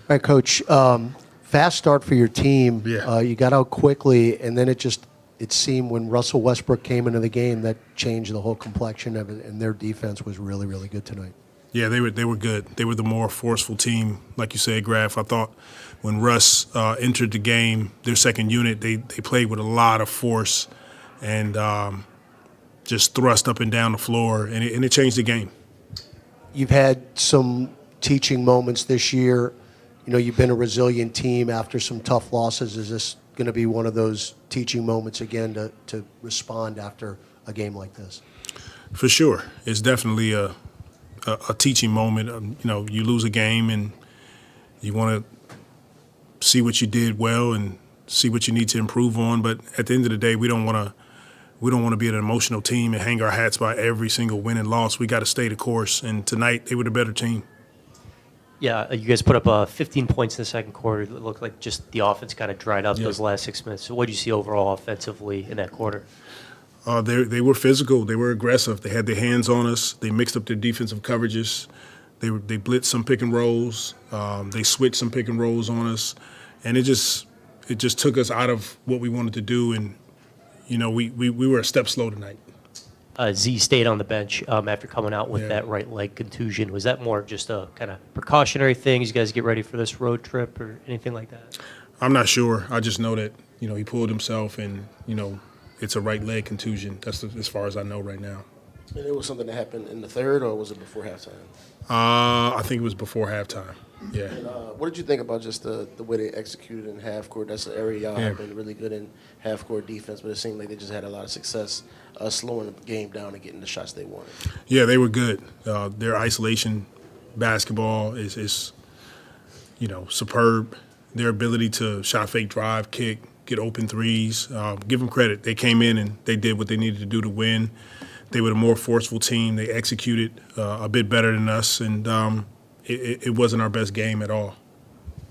All right, Coach. Fast start for your team. Yeah. You got out quickly, and then it seemed when Russell Westbrook came into the game that changed the whole complexion of it, and their defense was really, really good tonight. Yeah, they were good. They were the more forceful team, like you said, Graf. I thought when Russ entered the game, their second unit, they played with a lot of force and just thrust up and down the floor, and it changed the game. You've had some teaching moments this year. You know, you've been a resilient team after some tough losses. Is this going to be one of those teaching moments again to respond after a game like this? For sure. It's definitely a teaching moment. You know, you lose a game and you want to see what you did well and see what you need to improve on. But at the end of the day, we don't want to be an emotional team and hang our hats by every single win and loss. We got to stay the course. And tonight, they were the better team. Yeah, you guys put up 15 points in the second quarter. It looked like just the offense kind of dried up those last 6 minutes. So what did you see overall offensively in that quarter? They were physical. They were aggressive. They had their hands on us. They mixed up their defensive coverages. They blitzed some pick and rolls. They switched some pick and rolls on us, and it just took us out of what we wanted to do. And you know, we were a step slow tonight. Z stayed on the bench after coming out with that right leg contusion. Was that more of just a kind of precautionary thing as you guys get ready for this road trip or anything like that? I'm not sure. I just know that he pulled himself, and it's a right leg contusion. That's as far as I know right now. And it was something that happened in the third, or was it before halftime? I think it was before halftime. Yeah. And, what did you think about just the way they executed in half court? That's an area y'all have been really good in, half court defense, but it seemed like they just had a lot of success slowing the game down and getting the shots they wanted. Yeah, they were good. Their isolation basketball is superb. Their ability to shot fake, drive, kick, get open threes. Give them credit. They came in and they did what they needed to do to win. They were the more forceful team. They executed a bit better than us, and it wasn't our best game at all.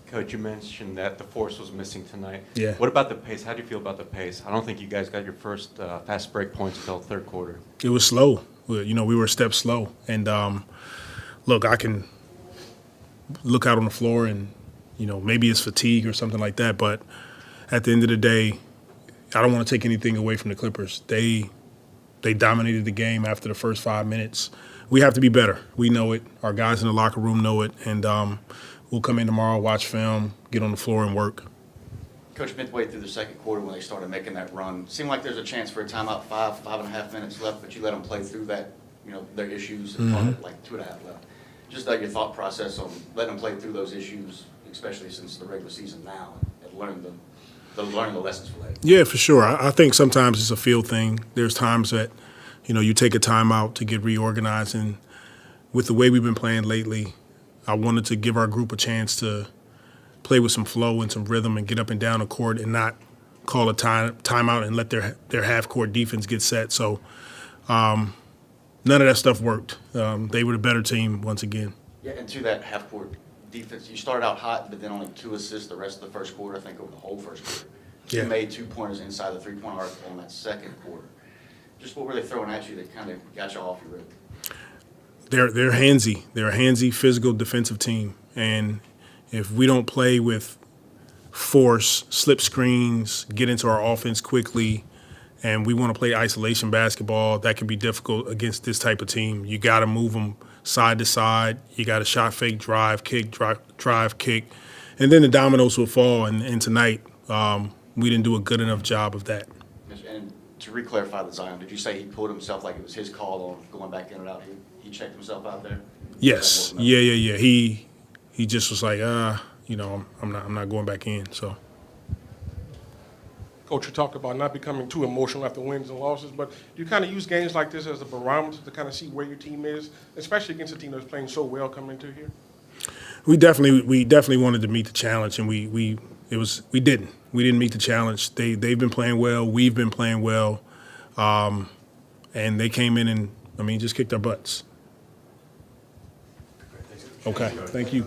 Coach, you mentioned that the force was missing tonight. Yeah. What about the pace? How do you feel about the pace? I don't think you guys got your first fast break points until third quarter. It was slow. We were a step slow. And, look, I can look out on the floor and, maybe it's fatigue or something like that. But at the end of the day, I don't want to take anything away from the Clippers. They dominated the game after the first 5 minutes. We have to be better. We know it. Our guys in the locker room know it. And we'll come in tomorrow, watch film, get on the floor and work. Coach, midway through the second quarter when they started making that run, seemed like there's a chance for a timeout, 5.5 minutes left, but you let them play through that, their issues, and like 2.5 left. Just your thought process on letting them play through those issues, especially since the regular season now, and learn the lessons for that. Yeah, for sure. I think sometimes it's a feel thing. There's times that, you take a timeout to get reorganized, and with the way we've been playing lately, I wanted to give our group a chance to play with some flow and some rhythm and get up and down the court and not call a timeout and let their half-court defense get set. So none of that stuff worked. They were the better team once again. Yeah, and to that half-court defense, you started out hot, but then only 2 assists the rest of the first quarter, I think over the whole first quarter. You made 2-pointers inside the three-point arc on that second quarter. Just what were they throwing at you that kind of got you off your rhythm? They're handsy. They're a handsy, physical, defensive team. And if we don't play with force, slip screens, get into our offense quickly, and we want to play isolation basketball, that can be difficult against this type of team. You got to move them side to side. You got to shot fake, drive, kick, drive, kick. And then the dominoes will fall. And tonight, we didn't do a good enough job of that. And to re-clarify the Zion, did you say he pulled himself like it was his call on going back in and out? He checked himself out there? Yes. Yeah. He just was like, I'm not going back in. So. Coach, you talked about not becoming too emotional after wins and losses, but do you kind of use games like this as a barometer to kind of see where your team is, especially against a team that's playing so well coming into here? We definitely wanted to meet the challenge, and we didn't. We didn't meet the challenge. They've been playing well. We've been playing well, and they came in and just kicked our butts. Okay, thank you.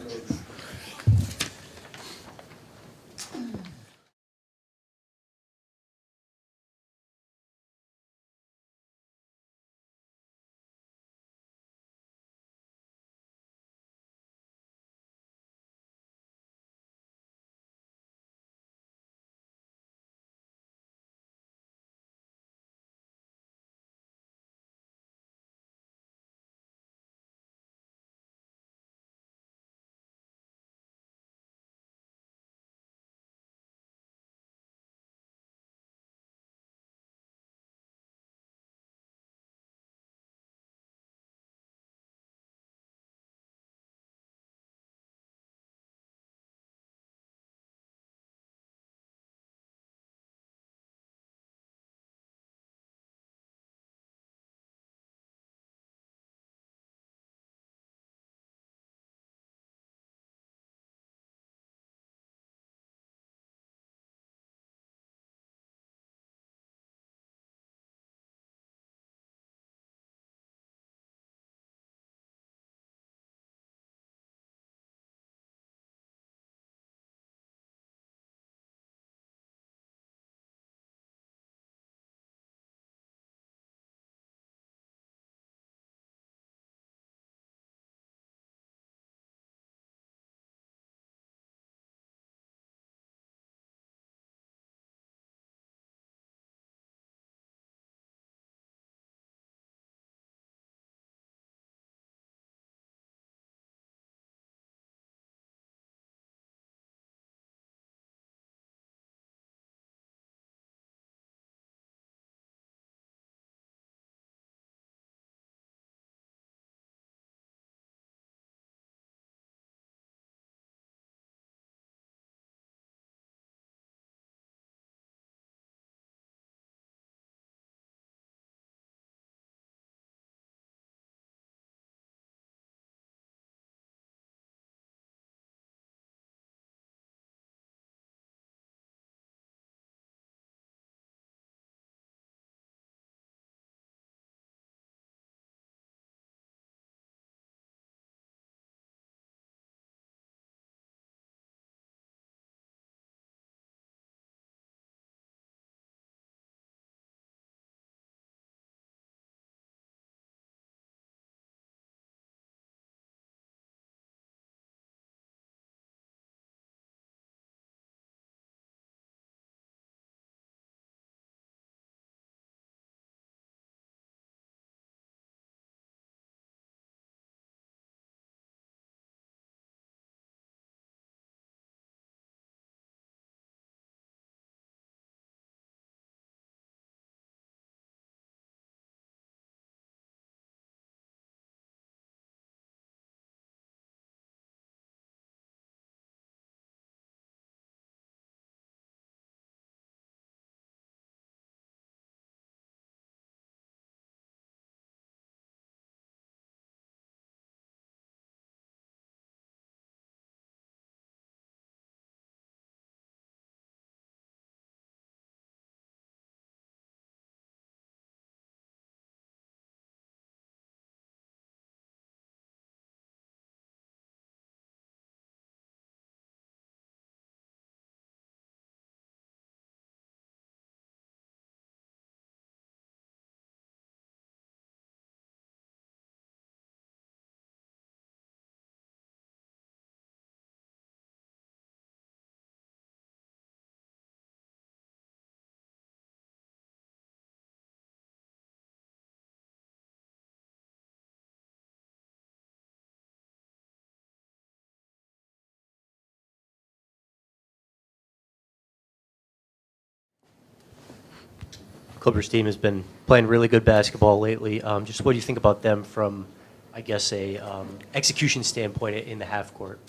Clippers team has been playing really good basketball lately. Just what do you think about them from, I guess, a execution standpoint in the half court?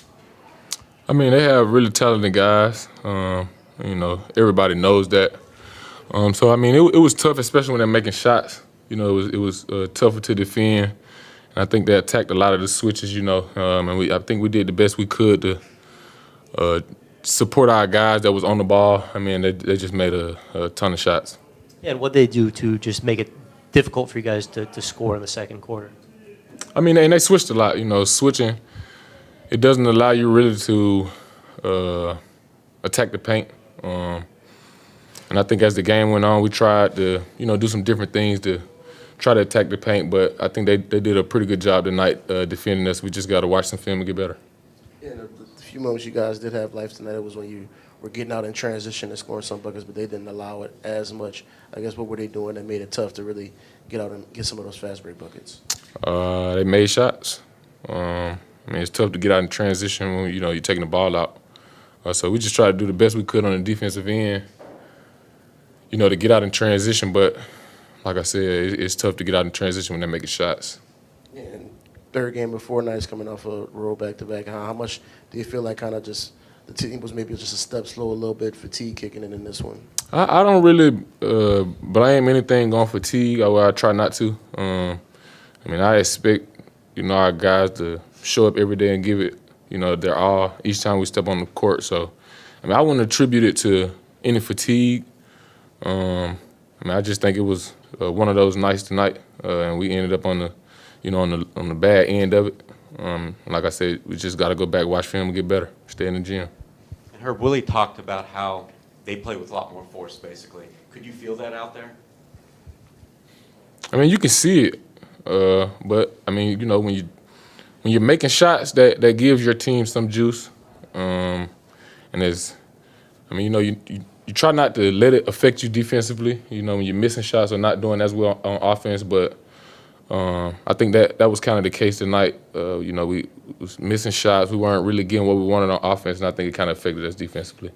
I mean, they have really talented guys. Everybody knows that. So I mean, it was tough, especially when they're making shots. It was tougher to defend. And I think they attacked a lot of the switches. And I think we did the best we could to support our guys that was on the ball. I mean, they just made a ton of shots. Yeah, and what they do to just make it difficult for you guys to score in the second quarter? I mean, and they switched a lot. Switching, it doesn't allow you really to attack the paint. And I think as the game went on, we tried to, do some different things to try to attack the paint. But I think they did a pretty good job tonight defending us. We just got to watch some film and get better. Yeah, the few moments you guys did have life tonight, it was when you were getting out in transition and scoring some buckets, but they didn't allow it as much. I guess what were they doing that made it tough to really get out and get some of those fast break buckets? They made shots. It's tough to get out in transition when, you're taking the ball out. So we just tried to do the best we could on the defensive end, to get out in transition. But like I said, it's tough to get out in transition when they're making shots. Yeah, and third game before nights coming off a roll back-to-back. How much do you feel like kind of just the team was maybe just a step slow, a little bit fatigue kicking in this one? I don't really blame anything on fatigue. I try not to. I expect, our guys to show up every day and give it, their all each time we step on the court. So, I wouldn't attribute it to any fatigue. I just think it was one of those nights tonight, and we ended up on the, on the bad end of it. Like I said, we just got to go back, watch film, and get better, stay in the gym. And Herb, Willie talked about how they play with a lot more force, basically. Could you feel that out there? You can see it, but when you're making shots, that gives your team some juice, and you try not to let it affect you defensively. When you're missing shots or not doing as well on offense, but I think that was kind of the case tonight. We was missing shots. We weren't really getting what we wanted on offense, and I think it kind of affected us defensively.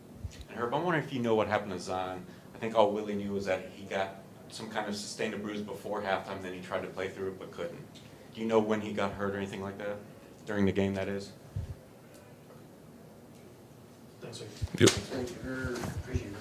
And Herb, I'm wondering if you know what happened to Zion. I think all Willie knew was that he got some kind of sustained a bruise before halftime, then he tried to play through it but couldn't. Do you know when he got hurt or anything like that? During the game, that is? Thanks, Yep. Thank you. Appreciate it.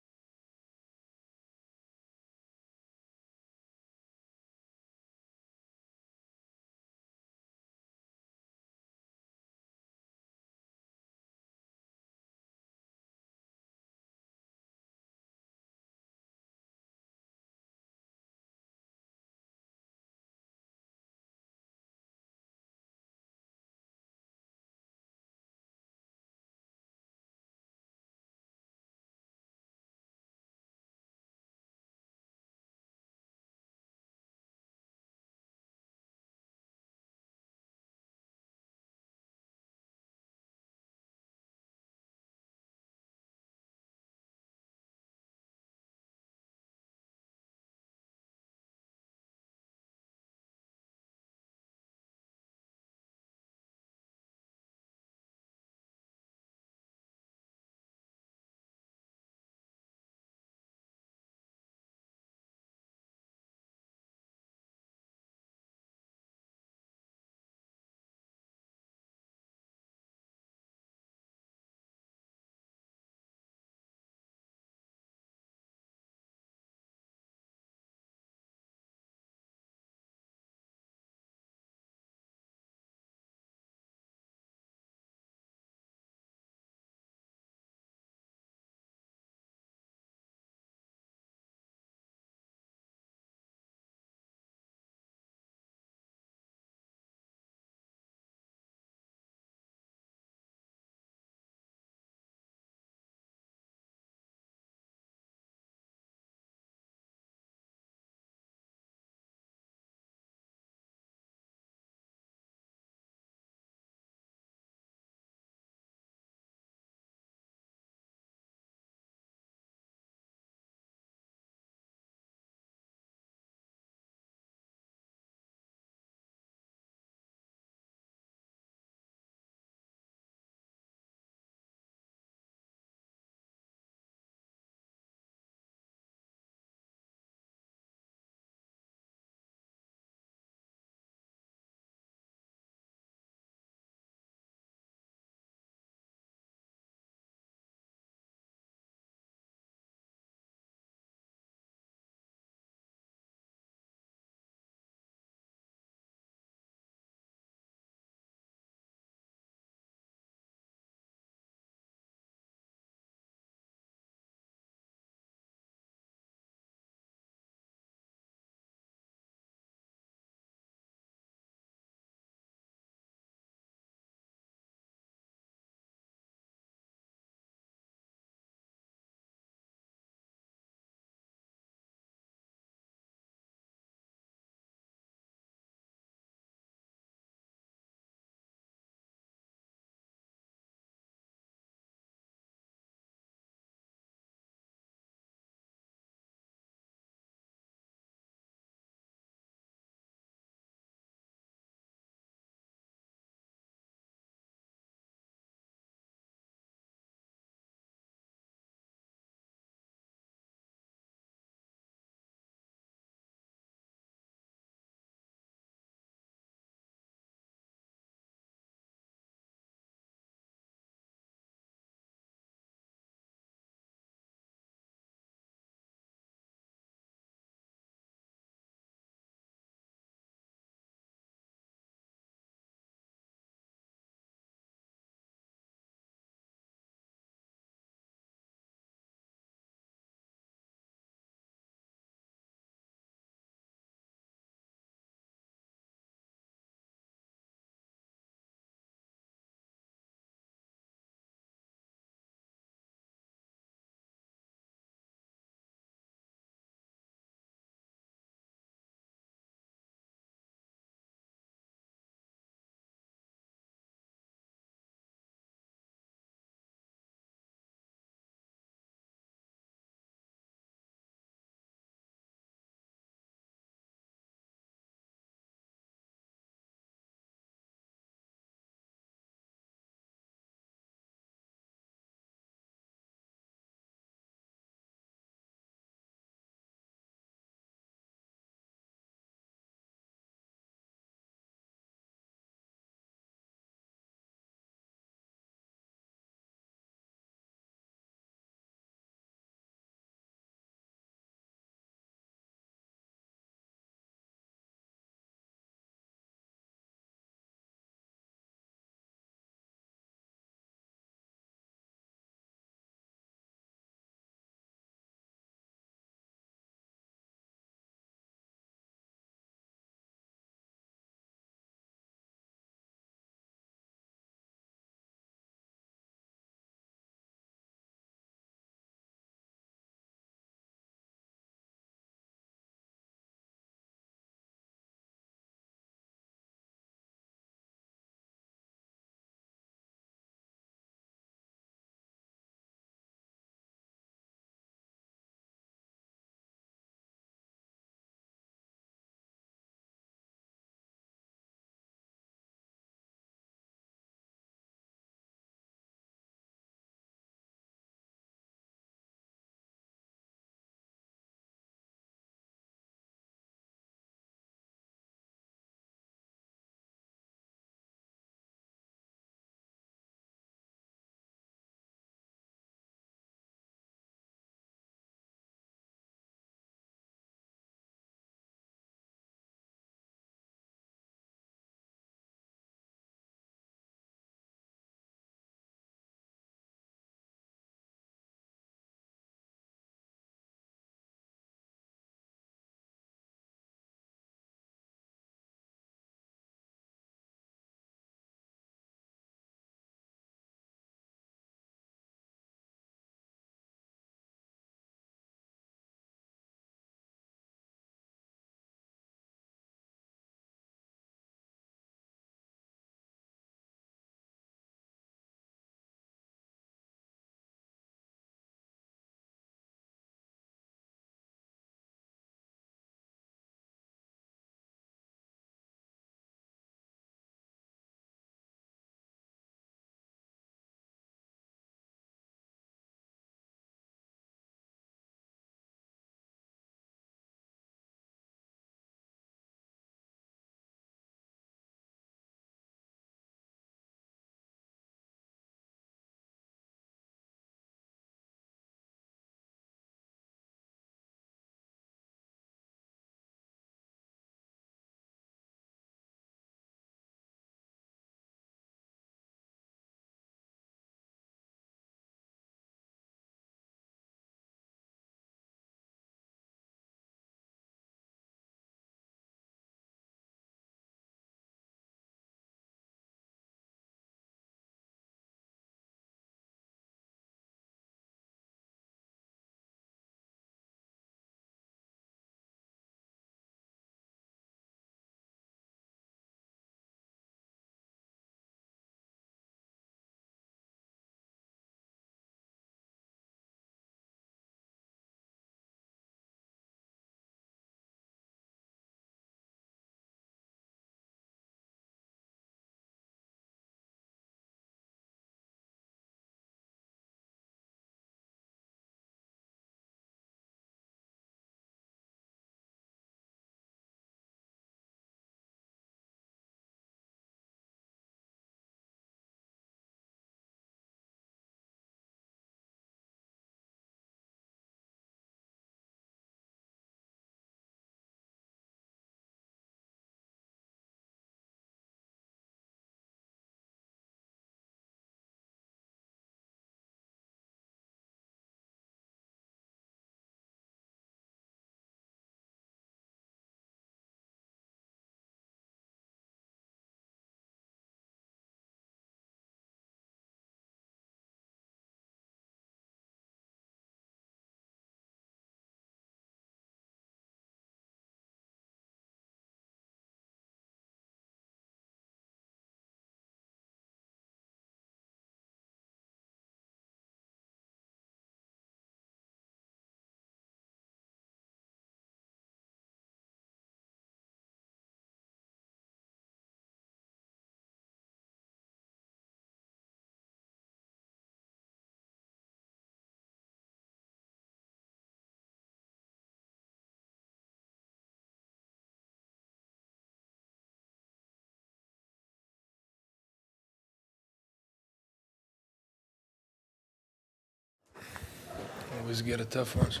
always get a tough ones.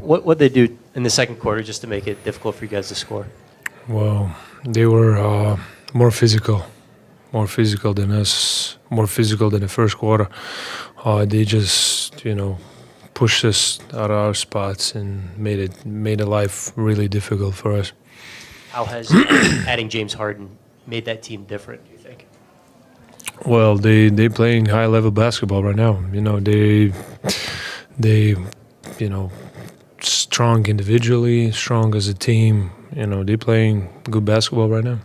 What they do in the second quarter just to make it difficult for you guys to score? Well, they were more physical than us, more physical than the first quarter. They just, pushed us out of our spots and made the life really difficult for us. How has adding James Harden made that team different, do you think? Well, they playing high level basketball right now. They strong individually, strong as a team. They playing good basketball right now.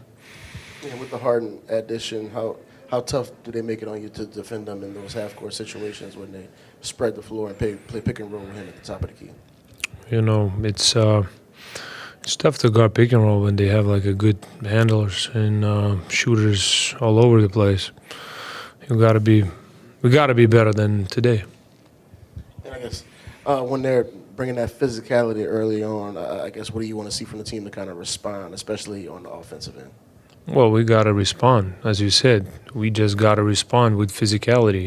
Yeah, with the Harden addition, how tough do they make it on you to defend them in those half-court situations when they spread the floor and play pick and roll with him at the top of the key? It's tough to guard pick and roll when they have like a good handlers and shooters all over the place. We gotta be better than today. And I guess when they're bringing that physicality early on, I guess what do you want to see from the team to kind of respond, especially on the offensive end? Well, we gotta respond, as you said. We just gotta respond with physicality.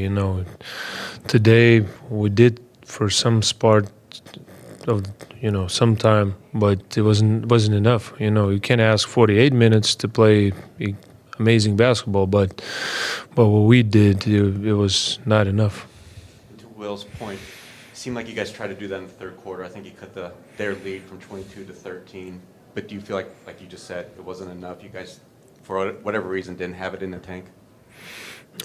Today we did for some part of some time, but it wasn't enough. You can't ask 48 minutes to play amazing basketball, but what we did, it was not enough. To Will's point, it seemed like you guys tried to do that in the third quarter. I think you cut their lead from 22 to 13. But do you feel like you just said, it wasn't enough? You guys, for whatever reason, didn't have it in the tank?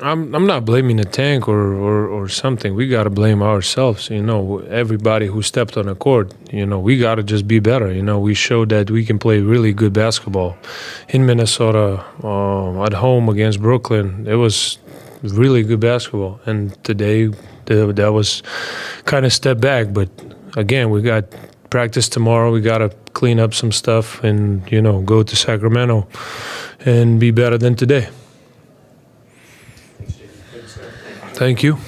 I'm not blaming the tank or something. We got to blame ourselves. Everybody who stepped on the court, we got to just be better. We showed that we can play really good basketball. In Minnesota, at home against Brooklyn, it was really good basketball. And today, that was kind of step back. But again, we got practice tomorrow. We got to clean up some stuff and, go to Sacramento and be better than today. Thank you.